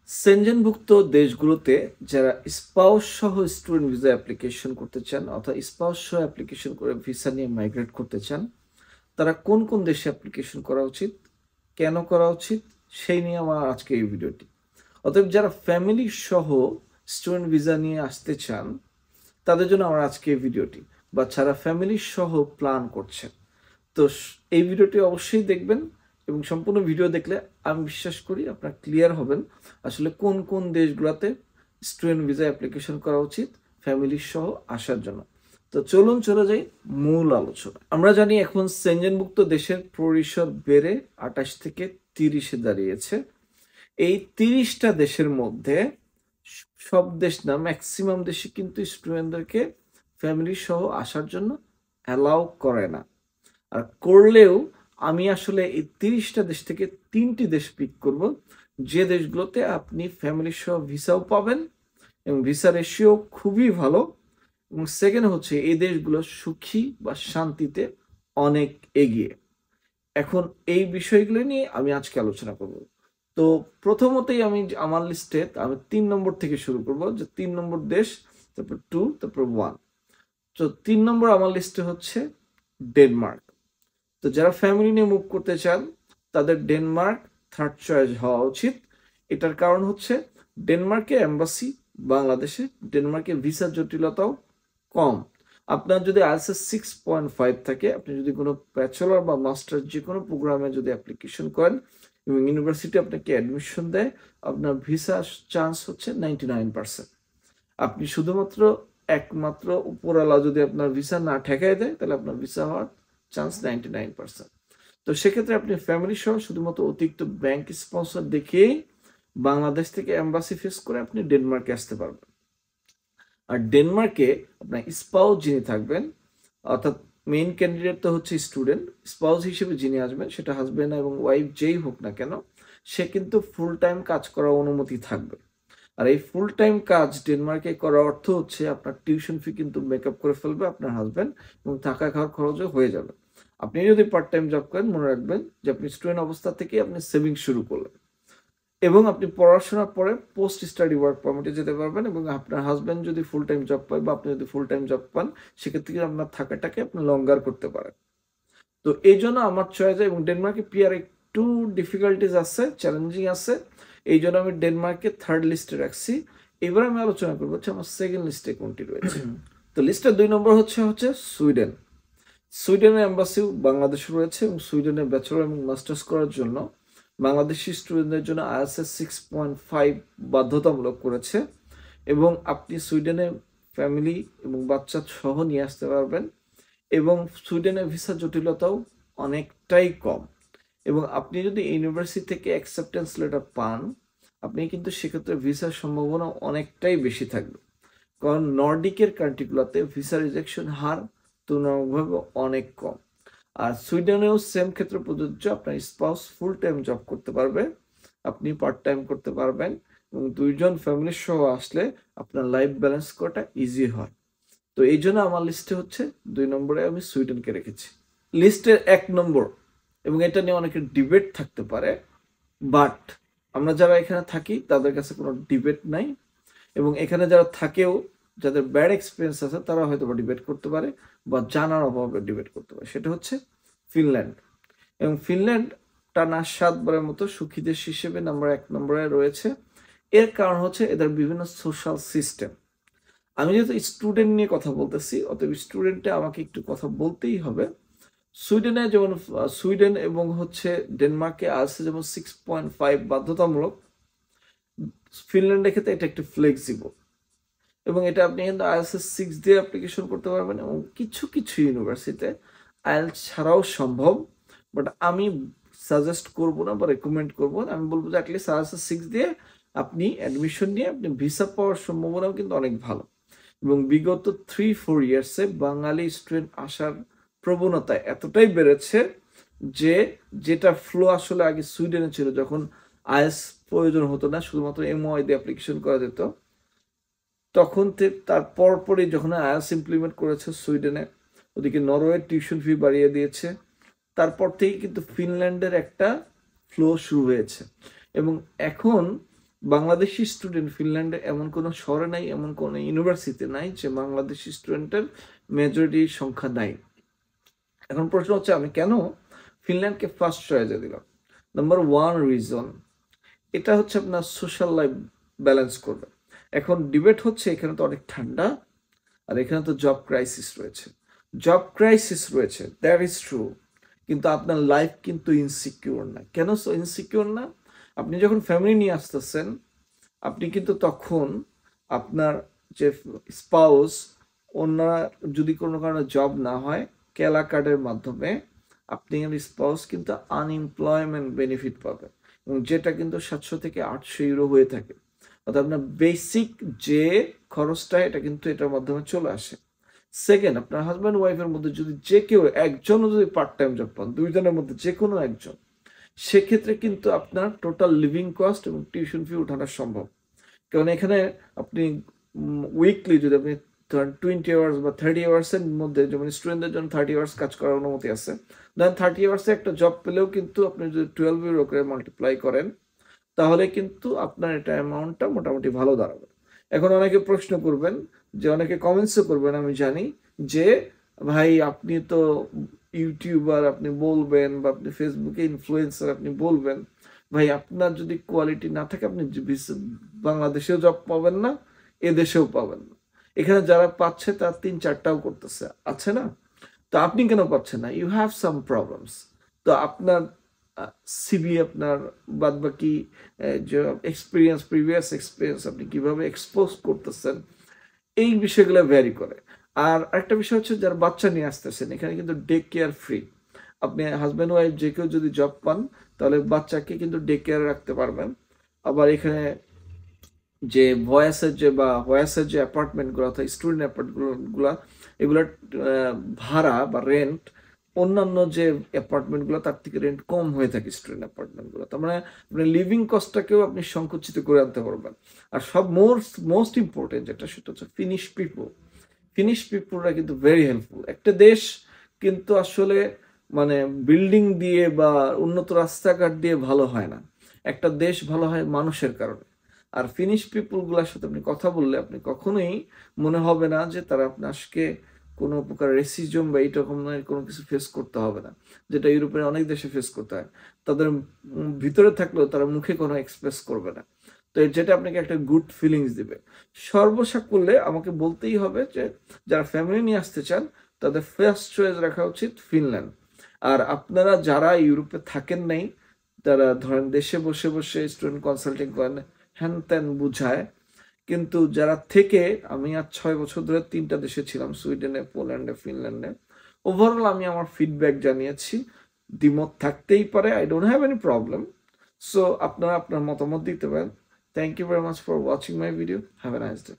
সেনজেনভুক্ত দেশগুলোতে যারা স্পাউস সহ স্টুডেন্ট ভিসা অ্যাপ্লিকেশন করতে চান অর্থাৎ স্পাউস সহ অ্যাপ্লিকেশন করে ভিসা নিয়ে মাইগ্রেট করতে চান, তারা কোন কোন দেশে অ্যাপ্লিকেশন করা উচিত, কেন করা উচিত, সেই নিয়ে আমার আজকে এই ভিডিওটি। অতএব যারা ফ্যামিলি সহ স্টুডেন্ট ভিসা নিয়ে আসতে চান তাদের জন্য আমার আজকে এই ভিডিওটি, বা যারা ফ্যামিলি সহ প্ল্যান করছেন, তো এই ভিডিওটি অবশ্যই দেখবেন এবং সম্পূর্ণ ভিডিও দেখলে আমি বিশ্বাস করি আপনারা ক্লিয়ার হবেন আসলে কোন কোন দেশগুলোতে স্টুডেন্ট ভিসা অ্যাপ্লিকেশন করা উচিত ফ্যামিলি সহ আসার জন্য। তো চলুন চলে যাই মূল আলোচনা। আমরা জানি এখন সেনজেনভুক্ত দেশের পরিসর বেড়ে 28 থেকে 30-এ দাঁড়িয়েছে। এই 30টা দেশের মধ্যে সব দেশ না, ম্যাক্সিমাম দেশে কিন্তু স্টুডেন্টদেরকে ফ্যামিলি সহ আসার জন্য অ্যালাউ করে না। আর করলেও আমি আসলে এই 30টা দেশ থেকে 3টি দেশ পিক করব, যে দেশগুলোতে আপনি ফ্যামিলি সহ ভিসাও পাবেন এবং ভিসা রেশিও খুবই ভালো, এবং সেকেন্ড হচ্ছে এই দেশগুলো সুখী বা শান্তিতে অনেক এগিয়ে। এখন এই বিষয়গুলো নিয়ে আমি আজকে আলোচনা করব। তো প্রথমতই আমি আমার লিস্টে আমি 3 নম্বর থেকে শুরু করব, যে 3 নম্বর দেশ, তারপর 2, তারপর 1। তো 3 নম্বর আমার লিস্টে হচ্ছে ডেনমার্ক। তো যারা ফ্যামিলি নিয়ে মুভ করতে চান তাদের ডেনমার্ক থার্ড চয়েস হওয়া উচিত। এটার কারণ হচ্ছে ডেনমার্কে এম্বাসি বাংলাদেশে, ডেনমার্কে ভিসা জটিলতাও কম। আপনার যদি আইএলটিএস 6.5 থাকে, আপনি যদি কোনো ব্যাচেলর বা মাস্টার যে কোনো প্রোগ্রামে যদি অ্যাপ্লিকেশন করেন এবং ইউনিভার্সিটি আপনাকে অ্যাডমিশন দেয়, আপনার ভিসা চান্স হচ্ছে 99%। আপনি শুধুমাত্র একমাত্র উপরওয়ালা যদি আপনার ভিসা না ঠেকায় দেয় তাহলে আপনার ভিসা হওয়ার চান্স 99%। তো সেক্ষেত্রে আপনি ফ্যামিলি সহ শুধুমাত্র অতিরিক্ত ব্যাংক স্পন্সর দেখিয়েই বাংলাদেশ থেকে এম্বাসি ফেস করে আপনি ডেনমার্কে আসতে পারবেন। আর ডেনমার্কে আপনার স্পাউস যিনি থাকবেন, অর্থাৎ মেইন ক্যান্ডিডেট তো হচ্ছে স্টুডেন্ট, স্পাউস হিসেবে যিনি আসবেন সেটা হাজব্যান্ড এবং ওয়াইফ যেই হোক না কেন, সে কিন্তু ফুল টাইম কাজ করার অনুমতি থাকবে। আর এই ফুল টাইম কাজ ডেনমার্কে করার অর্থ হচ্ছে আপনার টিউশন ফি কিন্তু মেকআপ করে ফেলবে আপনার হাজব্যান্ড, এবং থাকা খাওয়ার খরচও হয়ে যাবে। আপনি যদি পার্ট টাইম জব করেন, মনে রাখবেন যে আপনি স্টুডেন্ট অবস্থা থেকে আপনি সেভিং শুরু করলেন, এবং আপনি পড়াশোনার পরে পোস্ট স্টাডি ওয়ার্ক পারমিটে যেতে পারবেন, এবং আপনার হাজব্যান্ড যদি ফুল টাইম জব পায় বা আপনি যদি ফুল টাইম জব পান, সেক্ষেত্রে আপনার থাকাটাকে আপনি লঙ্গার করতে পারেন। তো এই জন্য আমার চয়েস, এবং ডেনমার্কে পিআর একটু ডিফিকাল্টিজ আছে, চ্যালেঞ্জিং আছে, এই জন্য আমি ডেনমার্কে থার্ড লিস্টে রাখছি। এবার আমি আলোচনা করবো হচ্ছে আমার সেকেন্ড লিস্টে কোনটি রয়েছে। তো লিস্টের 2 নম্বর হচ্ছে সুইডেন। সুইডেনের এম্বাসি বাংলাদেশে রয়েছে, এবং সুইডেনে ব্যাচেলর এবং মাস্টার্স করার জন্য বাংলাদেশি স্টুডেন্টদের জন্য আইএলটিএস 6.5 বাধ্যতামূলক করেছে, এবং আপনি সুইডেনে ফ্যামিলি এবং বাচ্চা সহ নিয়ে আসতে পারবেন, এবং সুইডেনের ভিসা জটিলতাও অনেকটাই কম। এবং আপনি যদি ইউনিভার্সিটি থেকে অ্যাকসেপ্টেন্স লেটার পান, আপনি কিন্তু সেক্ষেত্রে ভিসার সম্ভাবনা অনেকটাই বেশি থাকবে, কারণ নর্ডিকের কান্ট্রিগুলোতে ভিসা রিজেকশন হার তুলনামূলকভাবে অনেক কম। আর সুইডেনেও সেম ক্ষেত্রে প্রযোজ্য, আপনার স্পাউস ফুল টাইম জব করতে পারবে, আপনি পার্ট টাইম করতে পারবেন, এবং দুইজন ফ্যামিলি সহ আসলে আপনার লাইফ ব্যালেন্স করাটা ইজি হয়। তো এই জন্য আমার লিস্টে হচ্ছে 2 নম্বরে আমি সুইডেনকে রেখেছি। লিস্টের 1 নম্বর, এবং এটা নিয়ে অনেকের ডিবেট থাকতে পারে, বাট আমরা যারা এখানে থাকি তাদের কাছে কোনো ডিবেট নাই, এবং এখানে যারা থাকেও যাদের ব্যাড এক্সপিরিয়েন্স আছে তারা হয়তো বা ডিবেট করতে পারে বা জানার অভাবে ডিবেট করতে পারে। সেটা হচ্ছে ফিনল্যান্ড। এবং ফিনল্যান্ড টানা 7 বারের মতো সুখী দেশ হিসেবে নাম্বার 1 নম্বরে রয়েছে। এর কারণ হচ্ছে এদের বিভিন্ন সোশ্যাল সিস্টেম। আমি যেহেতু স্টুডেন্ট নিয়ে কথা বলতেছি, অতএব স্টুডেন্টে আমাকে একটু কথা বলতেই হবে। সুইডেনে যেমন সুইডেন এবং হচ্ছে ডেনমার্কে আছে যেমন 6.5 বাধ্যতামূলক, ফিনল্যান্ডের ক্ষেত্রে এটা একটু ফ্লেক্সিবল, এবং এটা আপনি কিন্তু আইএলটিএস 6 দিয়ে অ্যাপ্লিকেশন করতে পারবেন, এবং কিছু কিছু ইউনিভার্সিটিতে আইএলটিএস ছাড়াও সম্ভব। বাট আমি সাজেস্ট করব না বা রেকমেন্ড করব না, আমি বলবো যে অ্যাটলিস্ট আইএলটিএস 6 দিয়ে আপনি অ্যাডমিশন নিয়ে আপনি ভিসা পাওয়ার সম্ভাবনাও কিন্তু অনেক ভালো। এবং বিগত 3-4 ইয়ার্সে বাঙালি স্টুডেন্ট আসার প্রবণতা এতটাই বেড়েছে যে যেটা ফ্লো আসলে আগে সুইডেনে ছিল, যখন আইএলটিএস প্রয়োজন হতো না, শুধুমাত্র এমওআই দিয়ে অ্যাপ্লিকেশন করা যেত, তখন তার পরপরই যখন আইএলটিএস ইমপ্লিমেন্ট করেছে সুইডেনে, ওদিকে নরওয়ে টিউশন ফি বাড়িয়ে দিয়েছে, তারপর থেকেই কিন্তু ফিনল্যান্ডের একটা ফ্লো শুরু হয়েছে। এবং এখন বাংলাদেশি স্টুডেন্ট ফিনল্যান্ডে এমন কোনো শহরে নাই, এমন কোনো ইউনিভার্সিটি নাই যে বাংলাদেশি স্টুডেন্টের মেজরিটি সংখ্যা নাই। এখন প্রশ্ন হচ্ছে আমি কেন ফিনল্যান্ডকে ফার্স্ট চয়েসে দিলাম। নাম্বার ওয়ান রিজন, এটা হচ্ছে আপনার সোশ্যাল লাইফ ব্যালেন্স করবে। এখন ডিবেট হচ্ছে এখানে তো অনেক ঠান্ডা, আর এখানে তো জব ক্রাইসিস রয়েছে। জব ক্রাইসিস রয়েছে, দ্যাট ইজ ট্রু, কিন্তু আপনার লাইফ কিন্তু ইনসিকিউর না। কেন ইনসিকিউর না? আপনি যখন ফ্যামিলি নিয়ে আসতেছেন, আপনি কিন্তু তখন আপনার যে স্পাউস, ওনারা যদি কোনো কারণে জব না হয়, কেলা কার্ডের মাধ্যমে আপনি স্পাউস কিন্তু আনএমপ্লয়মেন্ট বেনিফিট পাবেন, এবং যেটা কিন্তু 700 থেকে 800 ইউরো হয়ে থাকে। অর্থাৎ আপনার বেসিক যে খরচটা এটা কিন্তু এটার মাধ্যমে চলে আসে। সেকেন্ড, আপনার হাজব্যান্ড ওয়াইফের মধ্যে যদি যে কেউ একজনও যদি পার্ট টাইম জব পান, দুইজনের মধ্যে যে কোনো একজন, সেক্ষেত্রে কিন্তু আপনার টোটাল লিভিং কস্ট এবং টিউশন ফি উঠানো সম্ভব। কারণ এখানে আপনি উইকলি যদি আপনি 20 আওয়ার্স বা 30 আওয়ার্সের মধ্যে, যেমন স্টুডেন্টদের জন্য 30 আওয়ার্স কাজ করার অনুমতি আছে, দেন 30 আওয়ার্সে একটা জব পেলেও কিন্তু আপনি যদি 12 ইউরো করে মাল্টিপ্লাই করেন, তাহলে কিন্তু আপনার এটা অ্যামাউন্টটা মোটামুটি ভালো দাঁড়াবে। এখন অনেকে প্রশ্ন করবেন, যে অনেকে কমেন্টসও করবেন আমি জানি, যে ভাই আপনি তো ইউটিউবার, আপনি বলবেন, বা আপনি ফেসবুকে ইনফ্লুয়েন্সার, আপনি বলবেন, ভাই আপনার যদি কোয়ালিটি না থাকে আপনি বাংলাদেশেও জব পাবেন না, এদেশেও পাবেন না। এখানে যারা পাচ্ছে তার 3-4টাও করতেছে, আছে না? তো আপনি কেন পাচ্ছেন না? You have some problems. তো আপনার সিভি, আপনার বাদ বাকি যে এক্সপিরিয়েন্স, প্রিভিয়াস এক্সপিরিয়েন্স, আপনি কিভাবে এক্সপোজ করতেছেন, এই বিষয়গুলো ভ্যারি করে। আর একটা বিষয় হচ্ছে, যারা বাচ্চা নিয়ে আসতেছেন, এখানে কিন্তু ডে কেয়ার ফ্রি। আপনি হাজব্যান্ড ওয়াইফ যে কেউ যদি জব পান, তাহলে বাচ্চাকে কিন্তু ডে কেয়ার রাখতে পারবেন। আবার এখানে যে ভয়েসের যে অ্যাপার্টমেন্টগুলো, অর্থাৎ স্টুডেন্ট অ্যাপার্টমেন্টগুলো, এগুলোর ভাড়া বা রেন্ট অন্যান্য যে অ্যাপার্টমেন্টগুলো তার থেকে রেন্ট কম হয়ে থাকে স্টুডেন্ট অ্যাপার্টমেন্টগুলো। তার মানে আপনি লিভিং কস্টটাকেও আপনি সংকুচিত করে আনতে পারবেন। আর সব মোস্ট ইম্পর্টেন্ট যেটা, সেটা হচ্ছে ফিনিশ পিপুলরা কিন্তু ভেরি হেল্পফুল। একটা দেশ কিন্তু আসলে মানে বিল্ডিং দিয়ে বা উন্নত রাস্তাঘাট দিয়ে ভালো হয় না, একটা দেশ ভালো হয় মানুষের কারণে। আর ফিনিশ পিপুলগুলোর সাথে আপনি কথা বললে আপনি কখনোই মনে হবে না যে তারা আপনাকে কোনো প্রকার রেসিজম বা এই রকমের কোনো কিছু ফেস করতে হবে না, যেটা ইউরোপের অনেক দেশে ফেস করতে হয়। তাদের ভিতরে থাকলেও তারা মুখে কোনো এক্সপ্রেস করবে না। তো যেটা আপনাকে একটা গুড ফিলিংস দিবে। সর্বসাকুল্যে আমাকে বলতেই হবে যে যারা ফ্যামিলি নিয়ে আসতে চান, তাদের ফার্স্ট চয়েস রাখা উচিত ফিনল্যান্ড। আর আপনারা যারা ইউরোপে থাকেন নাই, তারা ধরেন দেশে বসে বসে স্টুডেন্ট কনসাল্টিং করেন, হ্যান ত্যান বুঝায়, কিন্তু যারা থেকে, আমি আজ 6 বছর ধরে 3টা দেশে ছিলাম, সুইডেনে, পোল্যান্ডে, ফিনল্যান্ডে। ওভারঅল আমি আমার ফিডব্যাক জানিয়েছি। দ্বিমত থাকতেই পারে, I don't have any problem. So আপনারা আপনার মতামত দিতে পারেন। Thank you very much for watching my video. Have a nice day.